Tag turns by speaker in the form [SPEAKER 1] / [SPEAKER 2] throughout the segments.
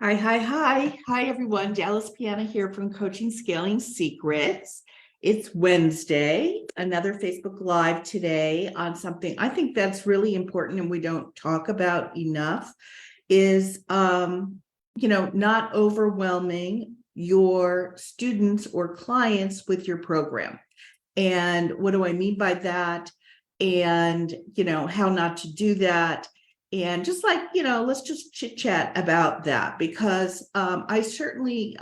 [SPEAKER 1] Hi, hi, hi. Hi, everyone. Dallas Piana here from Coaching Scaling Secrets. It's Wednesday, another Facebook Live today on something I think that's really important and we don't talk about enough is, not overwhelming your students or clients with your program. And what do I mean by that? And, how not to do that. And just like, let's just chit chat about that because I certainly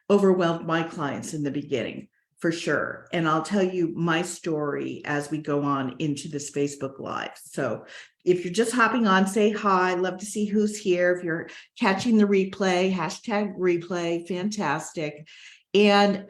[SPEAKER 1] overwhelmed my clients in the beginning for sure. And I'll tell you my story as we go on into this Facebook Live. So if you're just hopping on, say hi. Love to see who's here. If you're catching the replay, hashtag replay, fantastic. And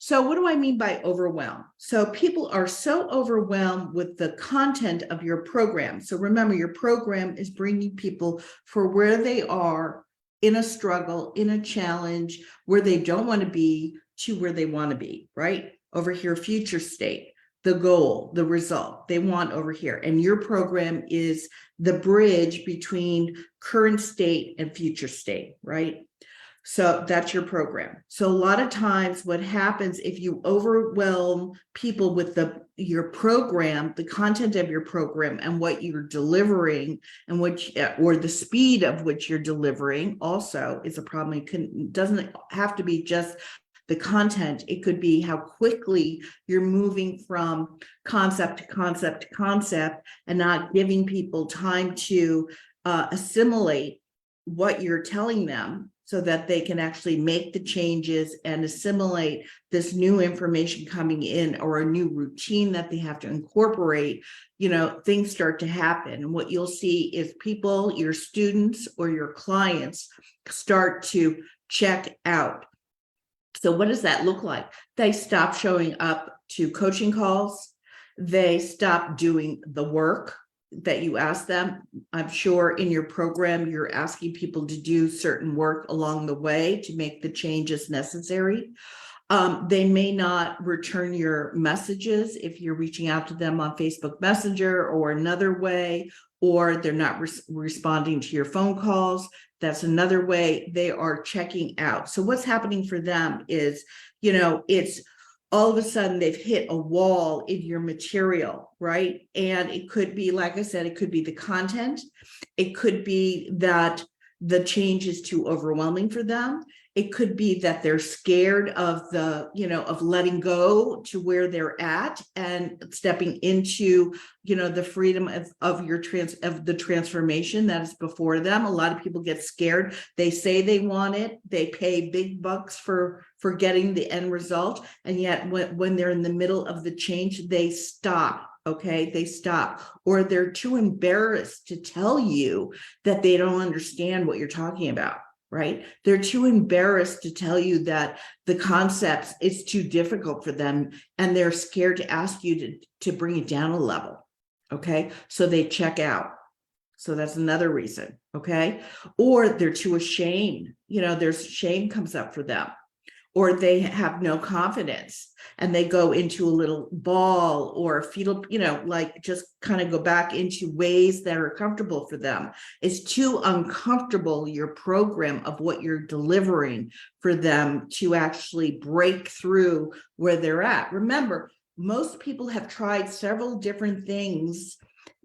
[SPEAKER 1] so what do I mean by overwhelm? So people are so overwhelmed with the content of your program. So remember, your program is bringing people for where they are in a struggle, in a challenge, where they don't want to be to where they want to be, right? Over here, future state, the goal, the result they want over here. And your program is the bridge between current state and future state, right? So that's your program. So a lot of times what happens if you overwhelm people with your program, the content of your program and what you're delivering and or the speed of which you're delivering also is a problem. It doesn't have to be just the content. It could be how quickly you're moving from concept to concept to concept and not giving people time to assimilate what you're telling them so that they can actually make the changes and assimilate this new information coming in or a new routine that they have to incorporate. Things start to happen. And what you'll see is people, your students or your clients start to check out. So what does that look like? They stop showing up to coaching calls. They stop doing the work that you ask them. I'm sure in your program, you're asking people to do certain work along the way to make the changes necessary. They may not return your messages if you're reaching out to them on Facebook Messenger or another way, or they're not responding to your phone calls. That's another way. They are checking out. So what's happening for them is, it's all of a sudden they've hit a wall in your material, right? And it could be, like I said, it could be the content. It could be that the change is too overwhelming for them. It could be that they're scared of of letting go to where they're at and stepping into, the freedom of the transformation that is before them. A lot of people get scared. They say they want it. They pay big bucks for getting the end result. And yet when they're in the middle of the change, they stop. Okay, they stop, or they're too embarrassed to tell you that they don't understand what you're talking about, right? They're too embarrassed to tell you that the concepts is too difficult for them, and they're scared to ask you to bring it down a level. Okay, so they check out. So that's another reason. Okay, or they're too ashamed. There's shame comes up for them. Or they have no confidence and they go into a little ball or fetal, like just kind of go back into ways that are comfortable for them. It's too uncomfortable, your program of what you're delivering for them to actually break through where they're at. Remember, most people have tried several different things,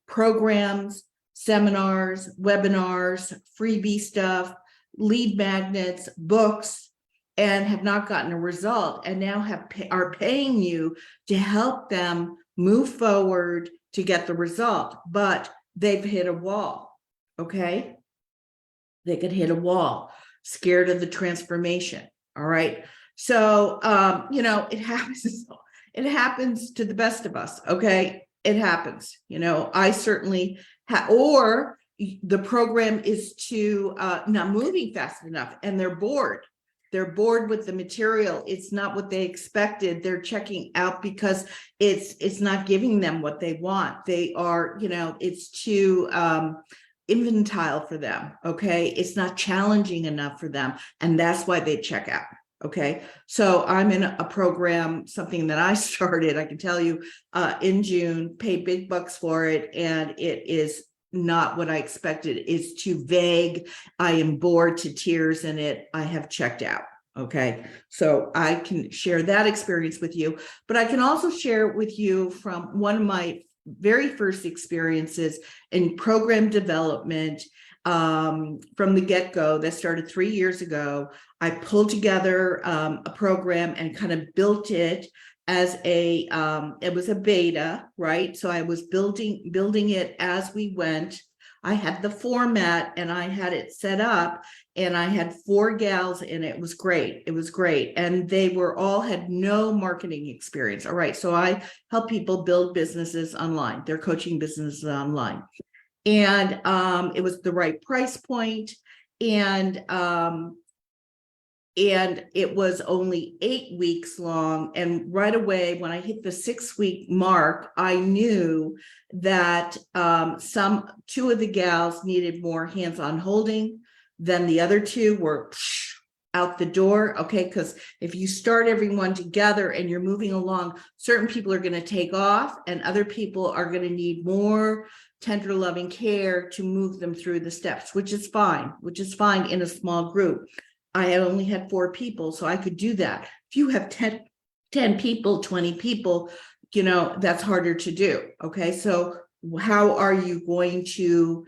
[SPEAKER 1] programs, seminars, webinars, freebie stuff, lead magnets, books, and have not gotten a result, and now are paying you to help them move forward to get the result, but they've hit a wall. Okay, they could hit a wall, scared of the transformation. All right, so it happens. It happens to the best of us. Okay, it happens. I certainly or the program is not moving fast enough, and they're bored. They're bored with the material. It's not what they expected. They're checking out because it's not giving them what they want. They are, it's too infantile for them. Okay, it's not challenging enough for them, and that's why they check out. Okay, so I'm in a program, something that I started, I can tell you, in June, paid big bucks for it, and it is not what I expected. It's too vague. I am bored to tears in it. I have checked out. Okay, so I can share that experience with you, but I can also share with you from one of my very first experiences in program development. From the get-go that started 3 years ago, I pulled together a program and kind of built it as a it was a beta, right? So I was building it as we went. I had the format and I had it set up, and I had 4 gals in it. It was great. It was great. And they were all had no marketing experience. All right. So I help people build businesses online, their coaching businesses online. And it was the right price point. And it was only 8 weeks long. And right away, when I hit the 6-week mark, I knew that 2 of the gals needed more hands-on holding than the other 2 were out the door. Okay, because if you start everyone together and you're moving along, certain people are going to take off and other people are going to need more tender loving care to move them through the steps, which is fine in a small group. I had only had 4 people, so I could do that. If you have 10 people, 20 people, that's harder to do. Okay, so what are you going to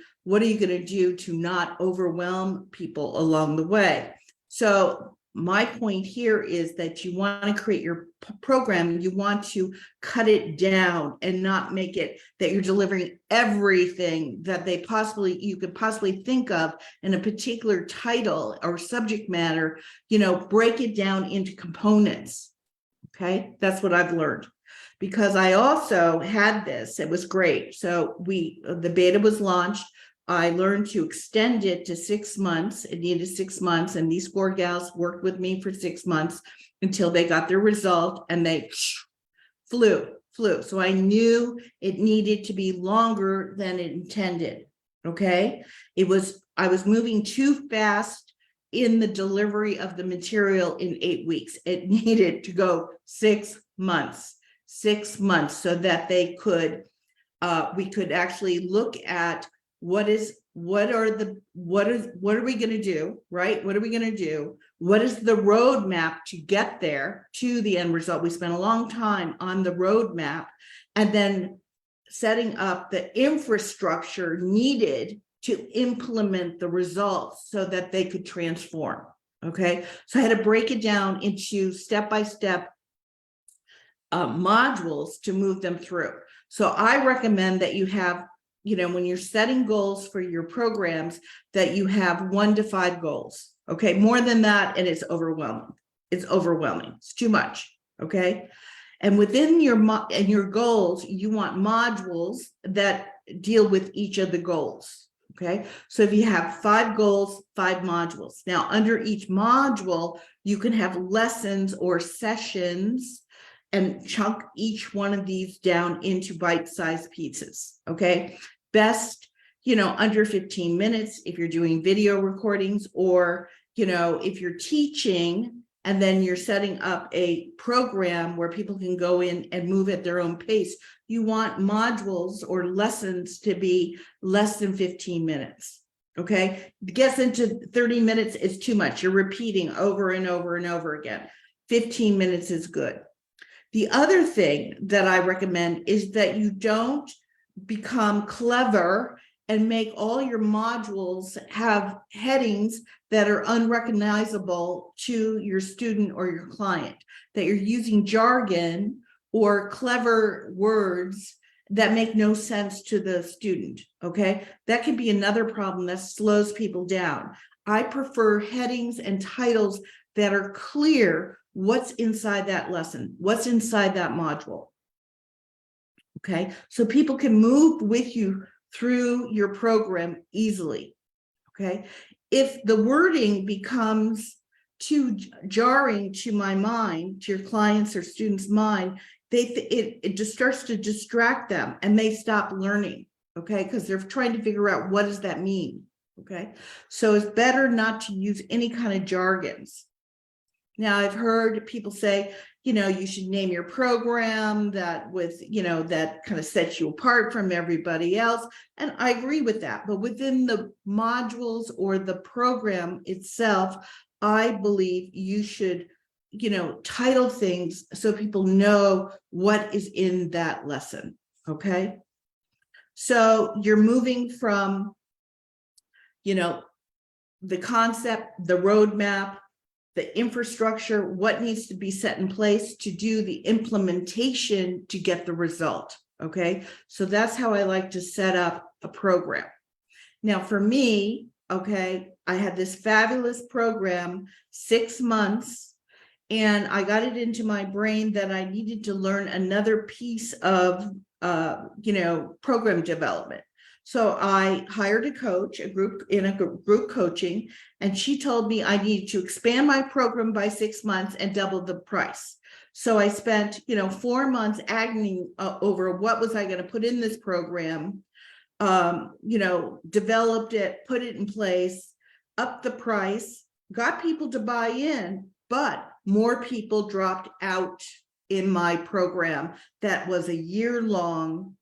[SPEAKER 1] do to not overwhelm people along the way? So my point here is that you want to create your program, you want to cut it down and not make it that you're delivering everything that you could possibly think of in a particular title or subject matter. Break it down into components. Okay, that's what I've learned, because I also had this. It was great. So the beta was launched. I learned to extend it to 6 months. It needed 6 months, and these 4 gals worked with me for 6 months until they got their result, and they flew. So I knew it needed to be longer than it intended. Okay, I was moving too fast in the delivery of the material in 8 weeks. It needed to go 6 months, so that they could we could actually look at what are we going to do, right? What are we going to do? What is the roadmap to get there to the end result? We spent a long time on the roadmap, and then setting up the infrastructure needed to implement the results so that they could transform. Okay, so I had to break it down into step-by-step modules to move them through. So I recommend that you have, when you're setting goals for your programs, that you have 1 to 5 goals. Okay, more than that, and it's overwhelming. It's too much. Okay, and within your goals, you want modules that deal with each of the goals. Okay, so if you have 5 goals, 5 modules. Now, under each module, you can have lessons or sessions and chunk each one of these down into bite-sized pieces. Okay, best, under 15 minutes if you're doing video recordings, or, if you're teaching and then you're setting up a program where people can go in and move at their own pace, you want modules or lessons to be less than 15 minutes. Okay, it gets into 30 minutes is too much. You're repeating over and over and over again. 15 minutes is good. The other thing that I recommend is that you don't become clever and make all your modules have headings that are unrecognizable to your student or your client, that you're using jargon or clever words that make no sense to the student. Okay, that can be another problem that slows people down. I prefer headings and titles that are clear what's inside that lesson, what's inside that module. Okay, so people can move with you through your program easily. Okay, if the wording becomes too jarring to my mind, to your clients or students' mind, it just starts to distract them and they stop learning. Okay, because they're trying to figure out what does that mean. Okay, so it's better not to use any kind of jargons. Now, I've heard people say, you should name your program that with, that kind of sets you apart from everybody else. And I agree with that. But within the modules or the program itself, I believe you should, title things so people know what is in that lesson. Okay. So you're moving from, the concept, the roadmap, the infrastructure, what needs to be set in place to do the implementation to get the result. Okay. So that's how I like to set up a program. Now for me, okay, I had this fabulous program, 6 months, and I got it into my brain that I needed to learn another piece of, program development. So I hired a coach, a group coaching, and she told me I needed to expand my program by 6 months and double the price. So I spent, 4 months agony over what was I going to put in this program, developed it, put it in place, upped the price, got people to buy in, but more people dropped out in my program that was a year long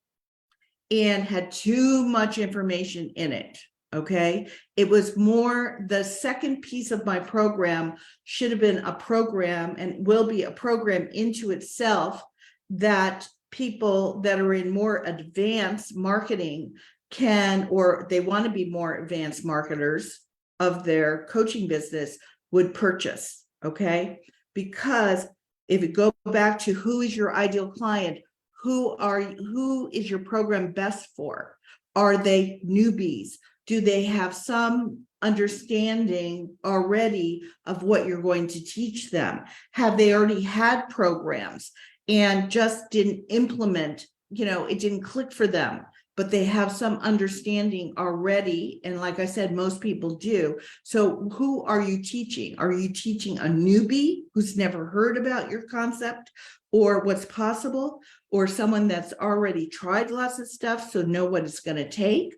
[SPEAKER 1] and had too much information in it. Okay. It was more, the second piece of my program should have been a program and will be a program into itself that people that are in more advanced marketing can, or they want to be more advanced marketers of their coaching business would purchase. Okay. Because if you go back to who is your ideal client, who is your program best for? Are they newbies? Do they have some understanding already of what you're going to teach them? Have they already had programs and just didn't implement, it didn't click for them, but they have some understanding already. And like I said, most people do. So who are you teaching? Are you teaching a newbie who's never heard about your concept or what's possible, or someone that's already tried lots of stuff, so know what it's going to take,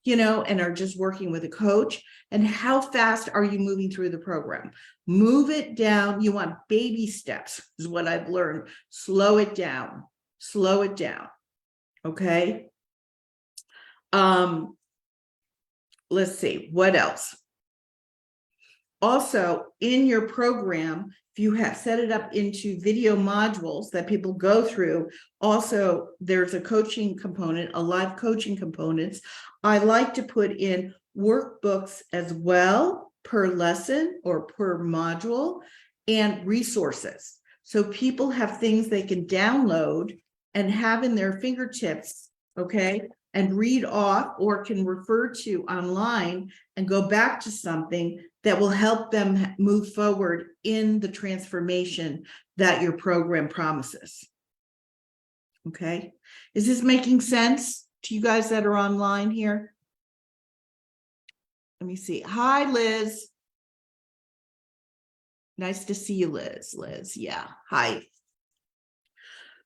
[SPEAKER 1] and are just working with a coach? And how fast are you moving through the program? Move it down. You want baby steps is what I've learned. Slow it down. Slow it down. Okay. Let's see, what else? Also, in your program, if you have set it up into video modules that people go through, also there's a coaching component, a live coaching components. I like to put in workbooks as well per lesson or per module, and resources. So people have things they can download and have in their fingertips, okay, and read off or can refer to online and go back to something that will help them move forward in the transformation that your program promises. Okay, is this making sense to you guys that are online here? Let me see. Hi, Liz. Nice to see you, Liz. Liz, yeah, hi.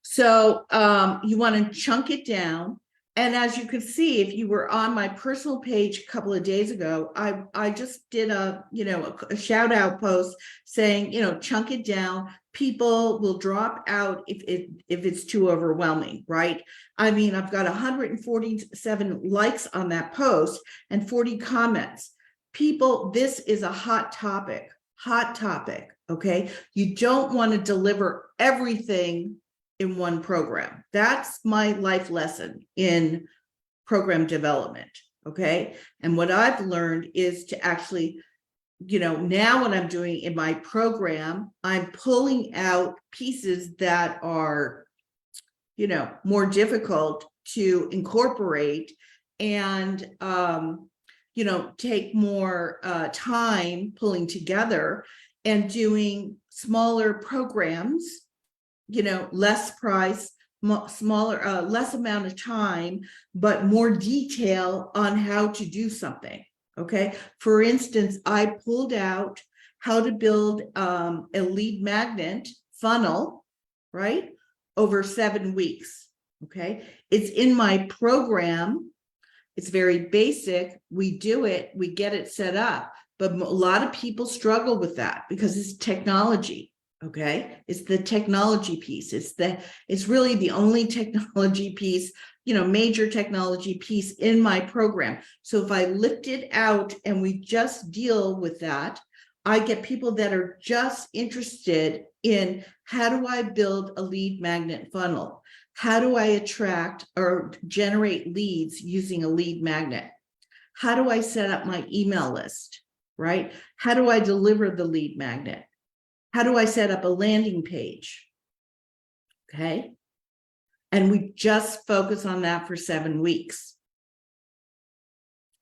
[SPEAKER 1] So you want to chunk it down. And as you can see, if you were on my personal page a couple of days ago, I just did a shout out post saying, chunk it down. People will drop out if it's too overwhelming, right? I mean, I've got 147 likes on that post and 40 comments. People, this is a hot topic, okay? You don't want to deliver everything in one program. That's my life lesson in program development. Okay. And what I've learned is to actually, now what I'm doing in my program, I'm pulling out pieces that are, more difficult to incorporate and, take more time pulling together and doing smaller programs, less price, smaller, less amount of time, but more detail on how to do something. Okay. For instance, I pulled out how to build a lead magnet funnel, right? Over 7 weeks. Okay. It's in my program. It's very basic. We do it, we get it set up, but a lot of people struggle with that because it's technology. Okay, it's the technology piece. It's really the only technology piece, major technology piece in my program. So if I lift it out and we just deal with that, I get people that are just interested in how do I build a lead magnet funnel? How do I attract or generate leads using a lead magnet? How do I set up my email list, right? How do I deliver the lead magnet? How do I set up a landing page? Okay. And we just focus on that for 7 weeks.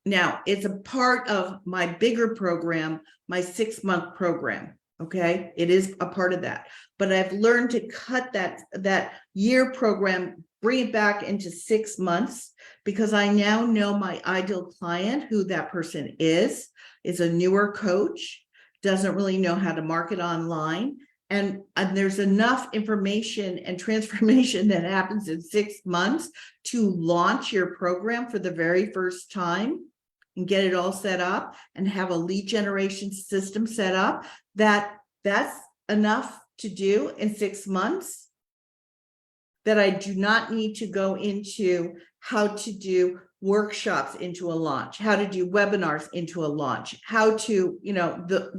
[SPEAKER 1] Now, it's a part of my bigger program, my 6-month program. Okay. It is a part of that. But I've learned to cut that year program, bring it back into 6 months, because I now know my ideal client, who that person is a newer coach, doesn't really know how to market online. And there's enough information and transformation that happens in 6 months to launch your program for the very first time and get it all set up and have a lead generation system set up. That's enough to do in 6 months, that I do not need to go into how to do workshops into a launch, how to do webinars into a launch, how to,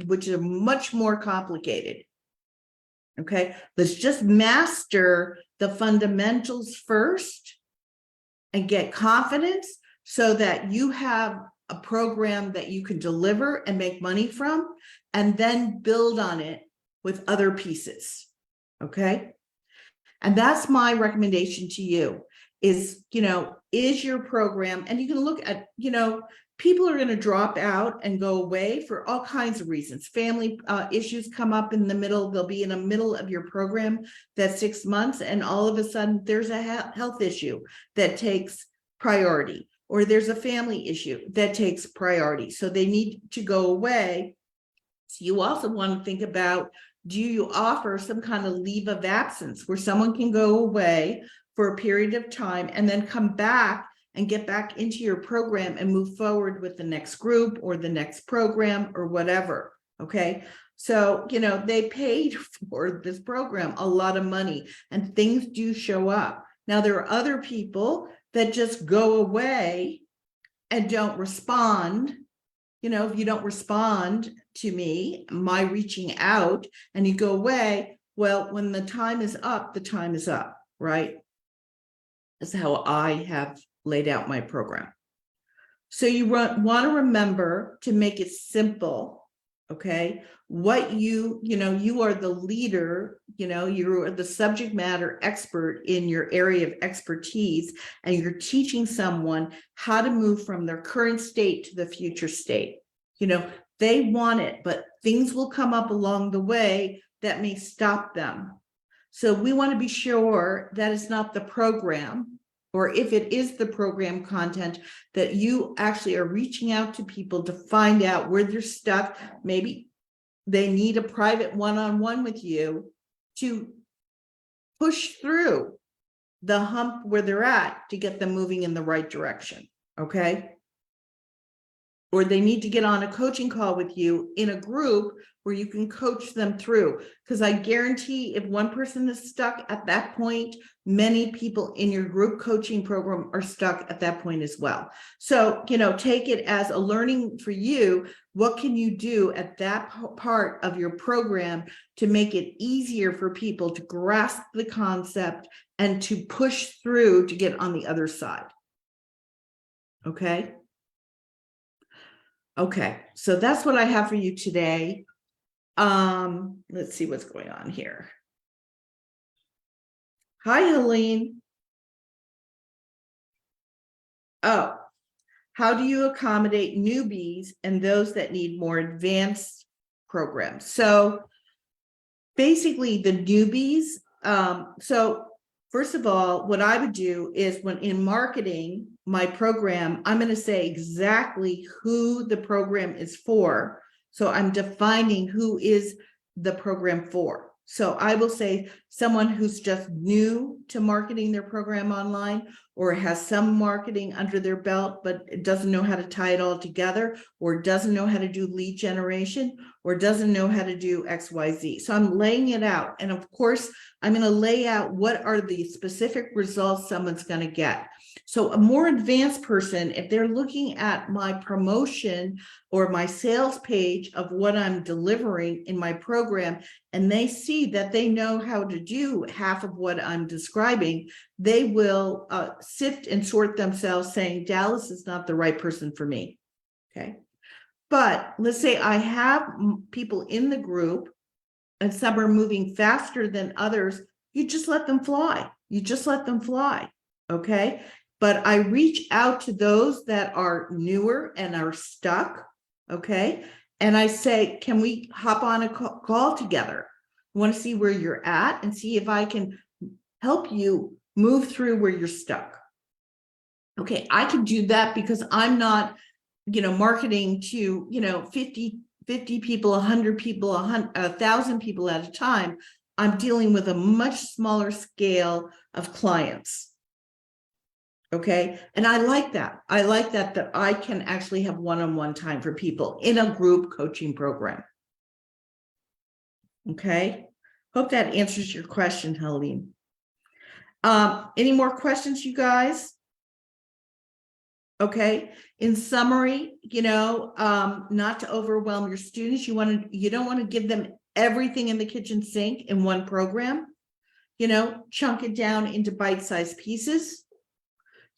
[SPEAKER 1] which are much more complicated. Okay, let's just master the fundamentals first and get confidence so that you have a program that you can deliver and make money from, and then build on it with other pieces. Okay. And that's my recommendation to you is, is your program, and you can look at, people are going to drop out and go away for all kinds of reasons. Family issues come up in the middle. They'll be in the middle of your program, that's 6 months, and all of a sudden there's a health issue that takes priority, or there's a family issue that takes priority. So they need to go away. So you also want to think about, do you offer some kind of leave of absence where someone can go away for a period of time and then come back and get back into your program and move forward with the next group or the next program or whatever? Okay. So, they paid for this program a lot of money, and things do show up. Now, there are other people that just go away and don't respond. If you don't respond to me, my reaching out, and you go away, well, when the time is up, the time is up, right? That's how I have laid out my program. So you want to remember to make it simple. Okay. What you are the leader, you're the subject matter expert in your area of expertise, and you're teaching someone how to move from their current state to the future state. They want it, but things will come up along the way that may stop them. So we want to be sure that it's not the program, or if it is the program content, that you actually are reaching out to people to find out where they're stuck. Maybe they need a private one-on-one with you to push through the hump where they're at to get them moving in the right direction. Okay. Or they need to get on a coaching call with you in a group where you can coach them through. Because I guarantee if one person is stuck at that point, many people in your group coaching program are stuck at that point as well. So, take it as a learning for you. What can you do at that part of your program to make it easier for people to grasp the concept and to push through to get on the other side? Okay. Okay, so that's what I have for you today. Let's see what's going on here. Hi, Helene. Oh, how do you accommodate newbies and those that need more advanced programs? So basically the newbies, so first of all, what I would do is, when in marketing my program, I'm going to say exactly who the program is for. So I'm defining who is the program for. So I will say someone who's just new to marketing their program online, or has some marketing under their belt, but it doesn't know how to tie it all together, or doesn't know how to do lead generation, or doesn't know how to do XYZ. So I'm laying it out. And of course, I'm going to lay out what are the specific results someone's going to get. So a more advanced person, if they're looking at my promotion or my sales page of what I'm delivering in my program, and they see that they know how to do half of what I'm describing, they will sift and sort themselves saying, Dallas is not the right person for me. Okay. But let's say I have people in the group and some are moving faster than others. You just let them fly. You just let them fly. Okay. But I reach out to those that are newer and are stuck. Okay. And I say, can we hop on a call together? I want to see where you're at and see if I can help you move through where you're stuck. Okay. I can do that because I'm not, marketing to, 50 people, 100 people, 1,000 people at a time. I'm dealing with a much smaller scale of clients. Okay. And I like that. I like that I can actually have one-on-one time for people in a group coaching program. Okay. Hope that answers your question, Helene. Any more questions, you guys? Okay. In summary, not to overwhelm your students. You don't want to give them everything in the kitchen sink in one program. Chunk it down into bite-sized pieces.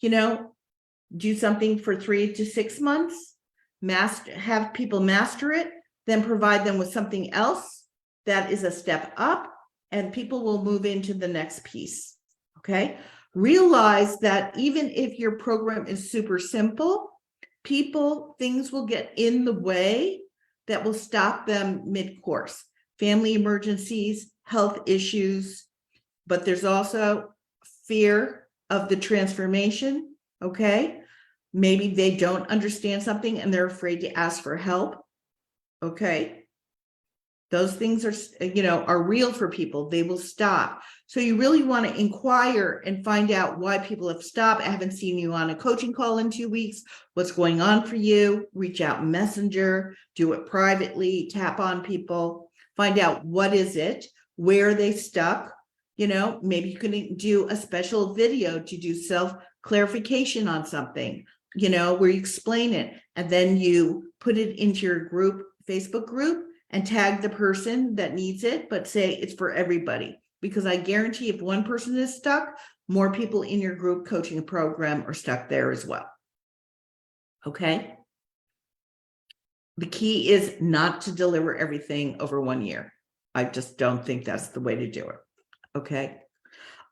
[SPEAKER 1] Do something for 3 to 6 months, have people master it, then provide them with something else that is a step up, and people will move into the next piece. Okay. Realize that even if your program is super simple, things will get in the way that will stop them mid-course. Family emergencies, health issues, but there's also fear of the transformation. Okay. Maybe they don't understand something and they're afraid to ask for help. Okay. Those things are real for people. They will stop. So you really want to inquire and find out why people have stopped. I haven't seen you on a coaching call in 2 weeks. What's going on for you? Reach out Messenger, do it privately, tap on people, find out what is it, where are they stuck. Maybe you can do a special video to do self-clarification on something, where you explain it, and then you put it into your Facebook group, and tag the person that needs it, but say it's for everybody. Because I guarantee if one person is stuck, more people in your group coaching program are stuck there as well. Okay. The key is not to deliver everything over 1 year. I just don't think that's the way to do it. Okay.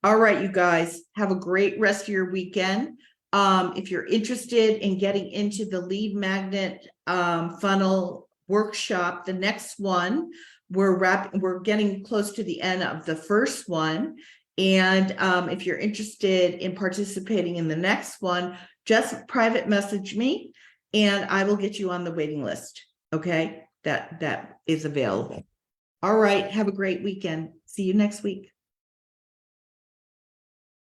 [SPEAKER 1] All right, you guys, have a great rest of your weekend. If you're interested in getting into the lead magnet funnel workshop, the next one, we're getting close to the end of the first one. And if you're interested in participating in the next one, just private message me and I will get you on the waiting list. Okay, that is available. All right, have a great weekend. See you next week.